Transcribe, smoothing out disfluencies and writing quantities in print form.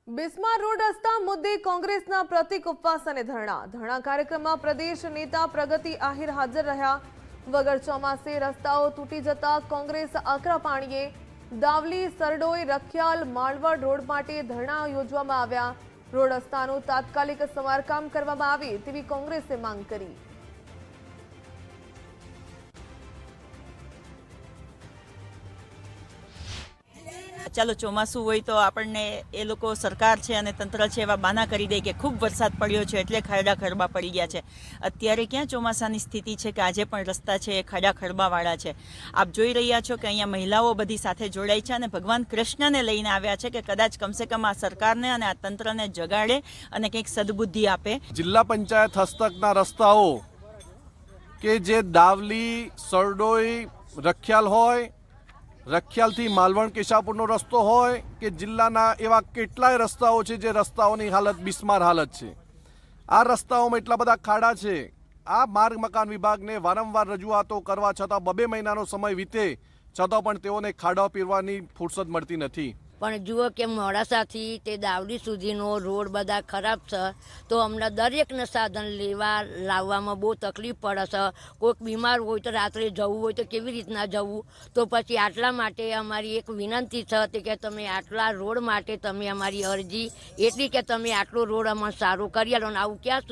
બિસ્માર road રસ્તા મુદ્દે કોંગ્રેસના પ્રતિક ઉપવાસ અને ધરણા કાર્યક્રમમાં પ્રદેશ નેતા પ્રગતિ આહિર હાજર રહ્યા। વગર ચોમાસે રસ્તાઓ તૂટી જતા કોંગ્રેસ આકરા પાણીએ। દાવલી સરડોઈ રખિયાલ માળવડ રોડ માટે ધરણા યોજવામાં આવ્યા। રોડ રસ્તાનું તાત્કાલિક સમારકામ કરવામાં આવે તેવી કોંગ્રેસે માંગ કરી। ચાલો ચોમાસું હોય તો આપણને એ લોકો સરકાર છે અને તંત્ર છે એવા બાના કરી દે કે ખૂબ વરસાદ પડ્યો છે એટલે ખાડા ખરબા પડી ગયા છે। અત્યારે ક્યાં ચોમાસાની સ્થિતિ છે કે આજે પણ રસ્તા છે એ ખાડા ખરબાવાળા છે। આપ જોઈ રહ્યા છો કે અહીંયા મહિલાઓ બધી સાથે જોડાઈ છે અને ભગવાન કૃષ્ણને લઈને આવ્યા છે કે કદાચ કમસે કમ આ સરકારને અને આ તંત્રને જગાડે અને કંઈક સદબુદ્ધિ આપે। જિલ્લા પંચાયત હસ્તકના રસ્તાઓ કે જે દાવલી સરડોઈ રખિયાલ હોય, રખિયાલથી માલવણ કેશાપુરનો રસ્તો હોય કે જિલ્લાના એવા કેટલાય રસ્તાઓ છે જે રસ્તાઓની હાલત બિસ્માર હાલત છે। આ રસ્તાઓમાં એટલા બધા ખાડા છે। આ માર્ગ મકાન વિભાગને વારંવાર રજૂઆતો કરવા છતાં 2 મહિનાનો સમય વીતે છતાં પણ તેઓને ખાડા પીરવાની ફુરસદ મળતી નથી। પણ જુઓ કે મોડાસાથી તે દાવડી સુધીનો રોડ બધા ખરાબ છે તો અમને દરેકને સાધન લાવવામાં બહુ તકલીફ પડે છે। કોઈક બીમાર હોય તો રાત્રે જવું હોય તો કેવી રીતના જવું? તો પછી આટલા માટે અમારી એક વિનંતી છે કે તમે આટલા રોડ માટે તમે અમારી અરજી એટલી કે તમે આટલો રોડ અમને સારો કરી આલો। આવું ક્યાં